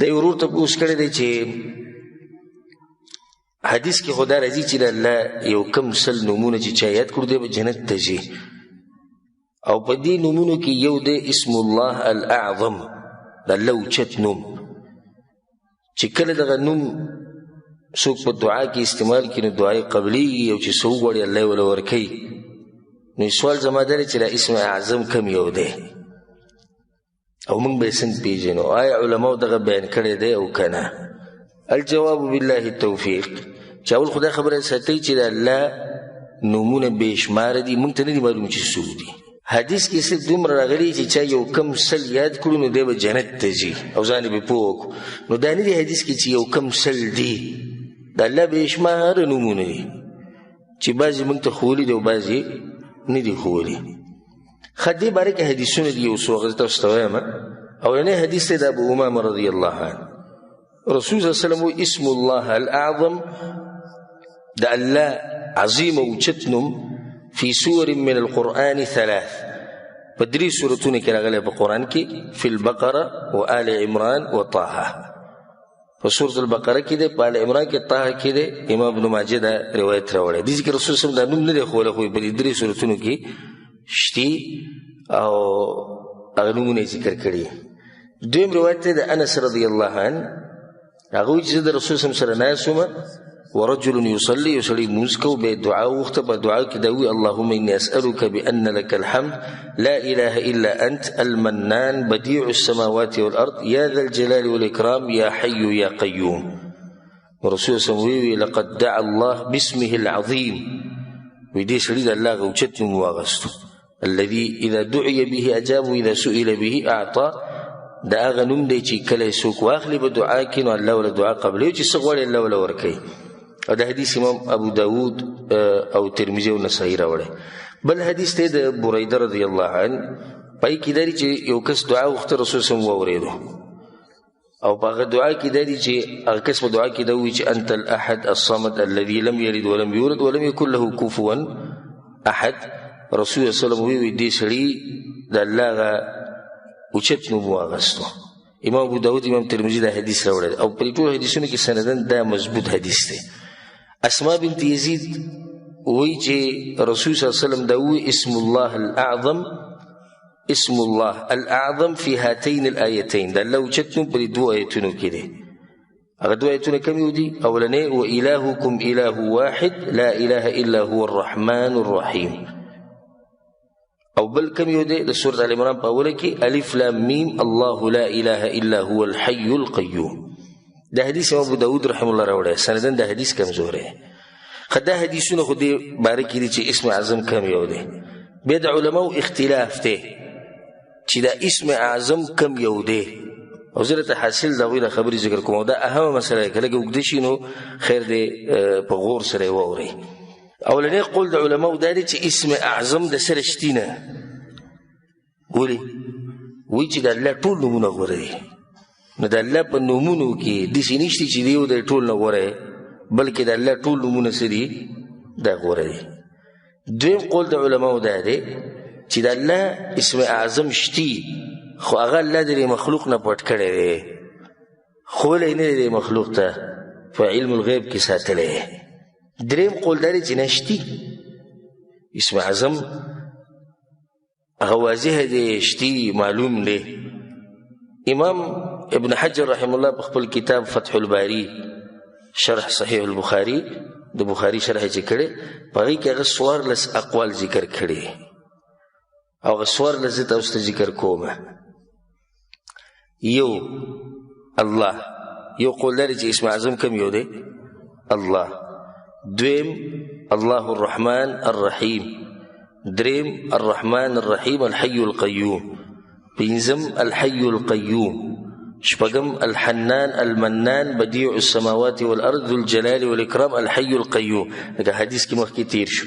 د ورور ته اوس کړی دی چې حدیث کې خدا راځي چې الله یو کم سل نومونه چې چا یاد کړو دی به جنت ته ځي، او په دې نومونو کې یو دی اسم الله الاعظم، د الله اوچت نوم چې کله دغه نوم څوک په دعا کې استعمال کړي نو دعای قبلیږي، او چې څه وغواړي الله یې وله ورکوي. نو سوال زما دا دی چې دا اسم اعظم کم یو دی او موږ به یې څنګه پېژنو؟ آیا علماو دغه بیان کړی دی او که نه؟ الجواب بالله التوفیق. چې اول خو دا خبره ساتئ چې د الله نومونه بې شماره دي، موږ ته نه دي معلوم چې څو دي. حدیث کې صرف دومره راغلي چې چا یو کم سل یاد کړو نو دی به جنت ته ځي او ځان یې به پوه وکړو. نو دا نه دي حدیث کې چې یو کم سل دي، د الله بې شماره نومونه دي چې بعضې موږ ته ښوولي دي او بعضې نه دي ښوولي. ښه دې باره کې حدیثونه دي، یو څو هغه زه تاسو ته وایم. اولنی حدیث دی د ابو امامه رضی الله عنه. رسول صلی الله علیه وسلم وایي اسم الله الاعظم، د الله عظیم او اوچت نوم فی سور من القرآن ثلاث، په درې سورتونو کې راغلی په قرآن کې، فی البقره و آل عمران و طه. په سورة البقره کې دی، په آل عمران کې، طه کې دی. امام ابن ماجه دا روایت راوړی. دې کې رسول صلی الله علیه وسلم دا نوم نه دی ښوولی، خو په دې درې سورتونو کې شتي او هغه نومونه یې ذکر کړي. دویم روایت دی د انس رضی الله عنه، هغه وایي چې زه د رسول صلی الله علیه وسلم سره ناست وم، ورجل یصلي، یو سړی لمونځ کوو، به یې دعا وغوښته. په دعا کې دا وایي اللهم انی اسألک بأن لك الحمد لا اله الا انت المنان بدیع السماوات والارض یا ذا الجلال والاکرام یا حی یا قیوم. رسول صلی الله علیه وسلم وایي لقد دعا الله باسمه العظیم، وایي دې سړي د الله هغه اوچت نوم واغستو، الذي اذا دعي به اجاب واذا سئل به اعطى. دا هغه نوم دی چې کله یې څوک واخلي په دعا کې نو الله وله دعا قبلوي، چې څه غواړي الله وله ورکوي. او دا حدیث امام ابو داود او ترمذي او نسائی راوړی. بل حدیث دی د بریده رضی الله عنه، پای کې دا دی چې یو کس دعا وغوښته، رسول صلی الله علیه وسلم واورېدو، او په هغه دعا کې دا دی چې هغه کس په دعا کې دا وایي چې انت الاحد الصمد الذي لم یلد ولم یولد ولم یکن له کفوا احد. رسول صلی الله علیه وسلم وایي دې سړي د الله هغه اوچت نوم واغستو. امام ابو داود امام ترمذي دا حدیث راوړی او په ټولو حدیثونو کې سندن دا مضبوط حدیث دی. اسماء بنت یزید وایي چې رسول صلی الله علیه وسلم دا وایي اسم الله الاعظم، اسم الله الاعظم فی هاتین الآیتین، دا الله اوچت نوم په دې دوه آیتونو کې دی. هغه دوه آیتونه کوم یو دي؟ اولنی و الهکم اله واحد لا اله الا هو الرحمن الرحیم، او بل کم یو دی د سورة آل عمران په اوله کې الف لام میم الله لا اله الا هو الحي القیوم. دا حدیث امام ابو داود رحمه الله راوړی، سندن دا حدیث کمزوری. خو دا حدیثونه خو دې باره کې دي چې اسم اعظم کم یو دی. بیا د علماو اختلاف دی چې دا اسم اعظم کم یو دی، او زه درته حاصل د هغوی له خبرې ذکر کوم، او دا اهمه مسله ده، که لږ اوږده شي نو خیر دی په غور سره یې واورئ. اولنی قول د علماو دا دی چې اسم اعظم د سره شتي نه. ولې؟ وایي چې د الله ټول نومونه غوره دي، نو د الله په نومونو کې داسې نشته چې د یو دی ټول نه غوره، بلکې د الله ټول نومونه څه دي؟ دا غوره دي. دویم قول د علماو دا دی چې د الله اسم اعظم شتي، خو هغه الله د مخلوق نه پټ کړی دی، ښولی نه دی مخلوق ته، په علم الغیب کې ساتلی. دریم قول دا دی چې نشتي اسم اعظم، هغه واضح دی، شتي، معلوم دی. امام ابن حجر رحم الله په خپل کتاب فتح الباری شرح صحیح البخاری، د بخاری شرح چې کړی، په هغې کې هغه 14 اقوال ذکر کړي، او هغه 14 زه تاسو ته ذکر کوم. یو الله، یو قول لري چې اسم اعظم کم یو دی؟ الله. دویم الله الرحمن الرحیم. دریم الرحمن الرحیم الحی القیوم. پنځم الحی القیوم. شپږم الحنان المنان بدیع السماوات والارض ذو الجلال والاکرام الحی القیوم، لکه حدیث کې مخکې تیر شو.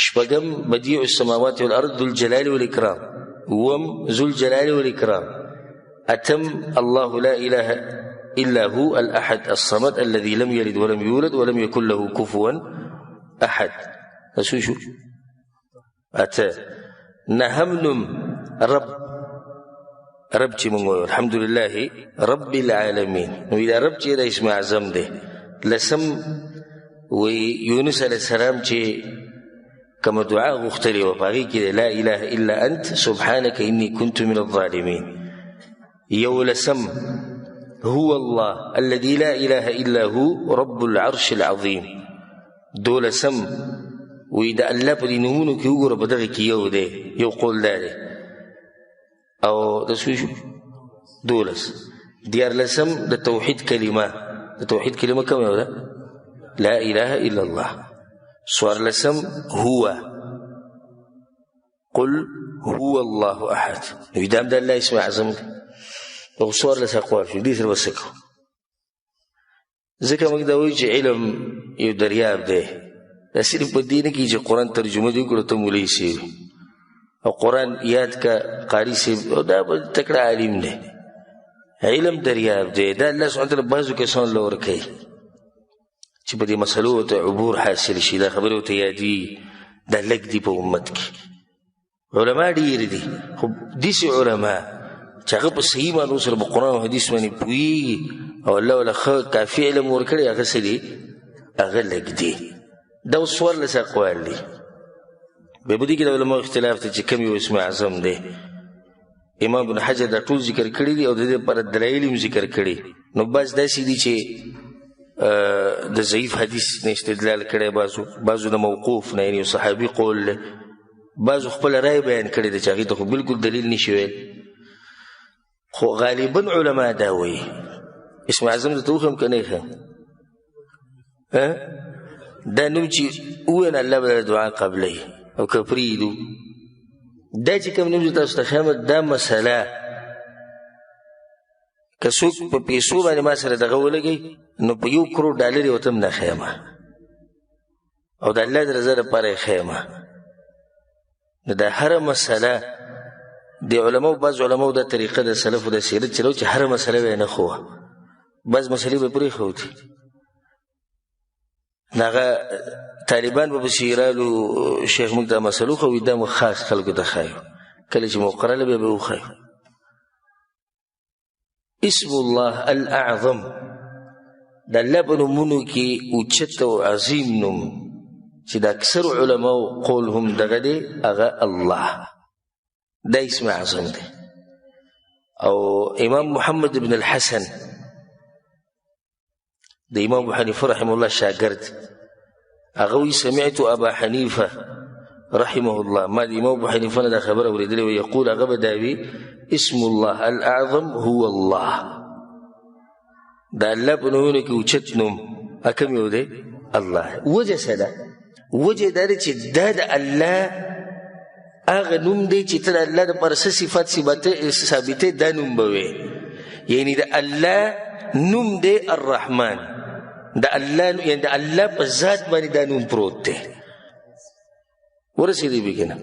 شپږم بدیع السماوات والارض ذو الجلال والاکرام. اووم ذو الجلال والاکرام. اتم الله لا اله الا هو الاحد الصمد الذي لم يلد ولم يولد ولم يكن له كفوا احد. شو اته. نهم نم رب، رب چې موږ وایو الحمدلله رب العالمین، نو دا رب چې دا اسم اعظم دی. لسم وی یونس علیه السلام چې کومه دعا غوښتلې وه په هغې کې لا اله الا انت سبحانك انی كنت من الظالمین. یو لسم هو الله الذي لا اله الا هو رب العرش العظیم. دولسم وی د الله په دې نومونو کې وګوره په دغه کې یو دی، یو قول دا دی. او د څو شو؟ 12. دیارلسم د توحید کلمه، د توحید کلمه کومه یو ده؟ لا اله الا الله. څوارلسم هو، قل هو الله احد. نو دا هم د الله اسم اعظم دی. او څوارلس اقوال شو، دې سره به څه کوو؟ ځکه موږ دا وایو چې علم یو دریاب دی. دا صرف په دې نه کې چې قرآن ترجمه دې وکړو ته مولوي صاحب او قرآن یاد کا قاري صاحب او دا به تکړه عالم دی. علم دریاب دی. دا الله سبحانه وتعالی بعضو کسانو له ورکوي چې په دې مسلو ورته عبور حاصل شي، دا خبرې ورته یادي. دا لږ دي په امت کې. علما ډېر دي، خو داسې علما چې هغه په صحیح معنو سره په قرآن او حدیث باندې پوهېږي او الله له ښه کافي علم ورکړی، هغه څه دي؟ هغه لږ دي. دا اوس 14 اقوال دي. بیا په دې کې د علماو اختلاف دی چې کوم یو اسم اعظم دی. امام ابن حجر دا ټول ذکر کړي دي او د دې لپاره دلایل هم ذکر کړي. نو بعض داسې دي چې د ضعیف حدیث نه استدلال کړی، بعضو د موقوف نه، یعنې صحابي قول دی. بعضو خپله رای بیان کړې ده چې هغې ته خو بلکل دلیل نشي ویل. خو غالبا علما دا وایي اسم اعظم درته وښیم که نه ښیم؟ دا نوم چې ووایه الله به دعا قبلوي او که پرېږدو. دا چې کوم نوم زه تاسو ته ښیم، دا مسله که څوک په پیسو باندې ما سره دغه ولګوي نو په 1 کروڑ ډالر یې ورته هم نه ښیمه او د الله د رضا دپاره یې ښیمه. نو دا هره مسله د علماو، بعض علماو دا طریقه د سلفو د سیرت چلو چې هره مسله به یې نه ښووه، بعض مسلې به پرېښودې. نو هغه طالبان به پسې رالو شیخ موږ دا مسلو ښووي، دا موږ خاص خلکو ته ښایو، کله چې مقرره بیا به وښایو. اسم الله الاعظم د الله په نومونو کې اوچت او عظیم نوم چې د اکثر علماو قول هم دغه دی، هغه الله. دا اسم اعظم دی. او امام محمد بن الحسن د امام ابو حنیفه رحمه الله شاگرد، هغه وی سمعت ابا حنیفه رحمه الله، ما د امام ابو حنیفه نه دا خبره اورېدلې وه، یقول هغه به دا وي اسم الله الاعظم هو الله. د الله په نومونو کې اوچت نوم کوم یو دی؟ الله. وجه څه ده؟ وجه دا دی چې دا د الله هغه نوم دی چې ته د الله دپاره څه صفات ثابتې، دا نوم به وې. یعنې د الله نوم دی الرحمن. د الله یعنې د الله په ذات باندې دا نوم پروت دی. ورسېدی بې که نه؟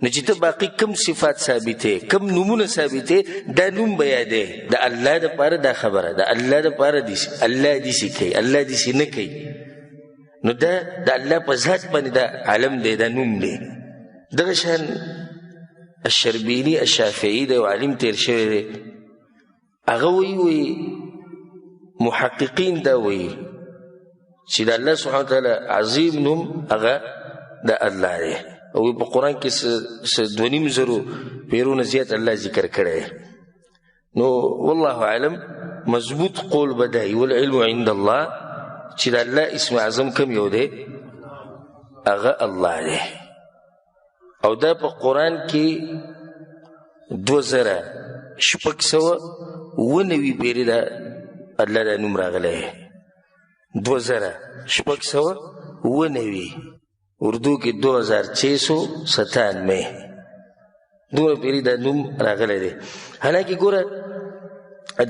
نو چې ته باقي کم صفات ثابتې، کم نومونه ثابتې، دا نوم به یادې. د الله دپاره دا خبره، د الله دپاره داسې، الله داسې کوي، الله داسې نه کوي. نو دا د الله په ذات باندې دا علم دی، دا نوم دی. دغه شان الشربینی الشافعي د یو عالم تیر شوی دی، هغه وایي محققین دا وایي چې د الله سبحانه وتعالی عظیم نوم هغه د الله دی او په قرآن کې 2.5 پیرونه زیات الله ذکر کړی. نو والله اعلم مضبوط قول بدایي والعلم عند الله چې د الله اسم اعظم کوم یو دی؟ هغه الله دی. او دا په قرآن کې 2690 پیری دا الله دا نوم راغلی. 2690 اردو کې 2697 دونه پیری دا نوم راغلی دی. حالانکه ګوره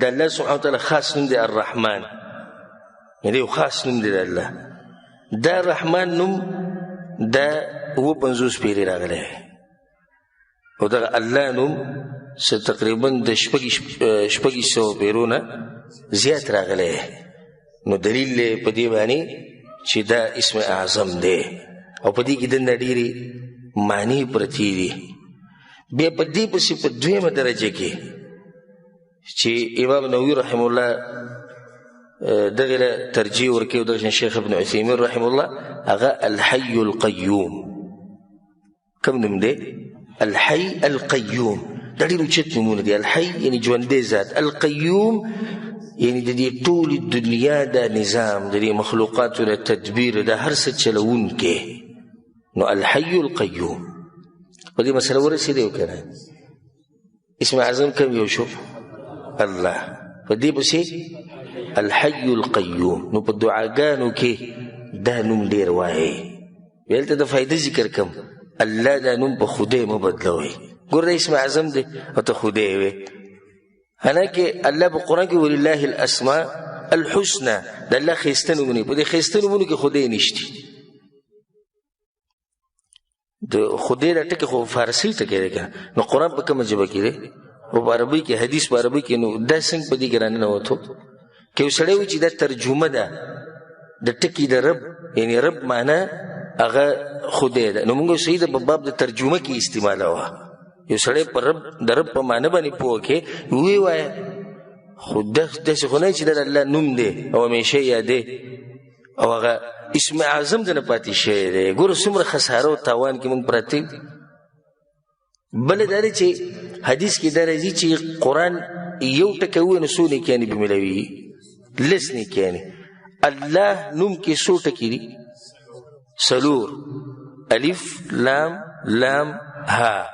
د الله سبحانه وتعالی خاص نوم دی الرحمن، یعنی یو خاص نوم دی د الله. دا رحمان نوم دا 50 پیری راغلی او دا الله نوم تقریبا د 600 پیرونه زیات راغلی. نو دلیل په دې باندې چې دا اسم اعظم دی او په دې کې دنده ډېرې معنی پرتې دي. بیا په دې پسې په 2مه درجه کې چې امام نووي رحم الله دغه له ترجیح ورکوي او دغه شیخ ابن عثیمین رحم الله هغه الحي القیوم. کوم نوم دی؟ الحي القیوم. دا ډېر اوچت نومونه دي. الحي یعنې ژوندی ذات، القیوم یعنې د دې ټولې دنیا دا نظام، د دې مخلوقاتو د تدبیر، دا هر څه چلوونکی. نو الحي القیوم په دې مسله ورسېدی او که نه؟ اسم اعظم کوم یو شو؟ الله. په دې پسې الحي القیوم. نو په دعاګانو کې دا نوم ډېر وایي. دلته د فایده ذکر کم، الله دا نوم په خدای مه بدلوئ. ګوره دا اسم اعظم دی او ته خدای وې. حالانکه الله په قرآن کې ولله الاسماء الحسنى، د الله ښایسته نومونه، په دې ښایسته نومونو کې خدای نشته. د خدای دا ټکي خو فارسي ټکي دی که نه؟ نو قرآن په کومه ژبه کې دی؟ او په عربي کې، حدیث په عربي کې. نو دا څنګه په دې کې راننوتو؟ که یو سړی وي چې دا ترجمه ده د ټکي د رب، یعنې رب معنا هغه خدای ده، نو موږ صحیح ده په باب د ترجمه کې استعمالوه. یو سړی په رب د رب په معنا باندې پوه کې ویې وایه، خو داسې خو نه چې دا د الله نوم دی او همیشه یادې او هغه اسم اعظم دنه پاتې شوی دی. ګوره څومره خساره او تاوان کې موږ پراته. بله دا دی چې حدیث کې دا راځي چې قرآن یو ټکی ووایي نو څو نیکیانې پې ملوي؟ لس نیکیانې. الله نوم کې څو ټکي دي؟ څلور. الف لام لام ها.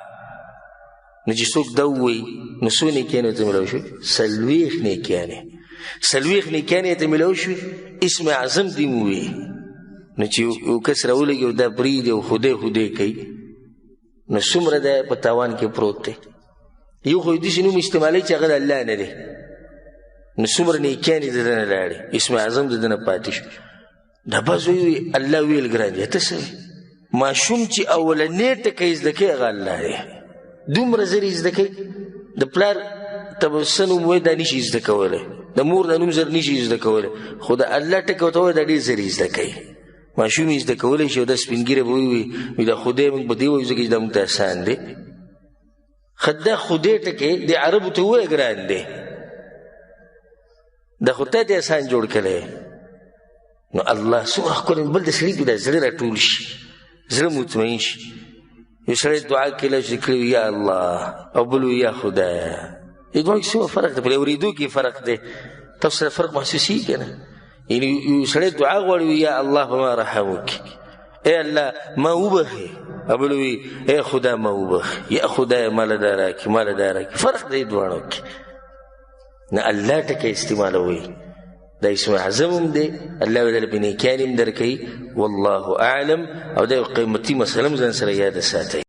نو چې څوک دا ووایي نو څو نیکیانې ورته ملوي شوي؟ څلوېښت نیکیانې. څلوېښت نیکیانې ورته ملوي شوي. اسم اعظم دې مو ووایي. نو چې یو کس راولګي او دا برید او خدای خدای کوي، نو څومره دی په تاوان کې پروت دی. یو خو داسې نوم استعمالوي چې هغه د الله نه دی، نو څومره نیکیانې د ده نه لاړې، اسم اعظم د ده نه پاتې شو. دا بعض وایي الله ویل ګران دی. ته څه وایي؟ ماشوم چې اولنی ټکی زده کوي هغه الله دی. دومره زر یې زده کوي. د پلار ته به څه نوم وایي دا نشي زده کولی، د مور د نوم زر نشي زده کولی، خو د الله ټکی ورته وایي دا ډېر زر یې زده کوي. ماشوم یې زده کولی شي او دا سپین ږیری به ووایي دا خدای موږ په دې وایو ځکه چې دا موږ ته اسان دی. ښه دا خدای ټکی د عربو ته ووایه ګران دی، دا خو تا دې اسان جوړ کړی. نو الله څومره ښکلی. بل د سړي پې دا زړه راټول شي، زړه مطمئن شي. یو سړی دعا کوي چې کړي یا الله او بل یا خدایه. دې دواړو کې څومره فرق دی؟ په اورېدو کې فرق دی. تاسو سره فرق محسوسېږي که نه؟ یعنی یو سړی دعا غواړي یا الله په ما رحم وکړي، ای الله ما وبخې، او بل وي ای خدا ما وبخې، یا خدای ماله دا راکړي ماله دا راکړي. فرق دی دواړو کې. نه الله ټکی استعمالوي، دا اسم اعظم هم دی، الله ودله په نیکیانې هم درکوي. والله اعلم. او دا یو قیمتي مسله هم ځان سره یاده ساتئ.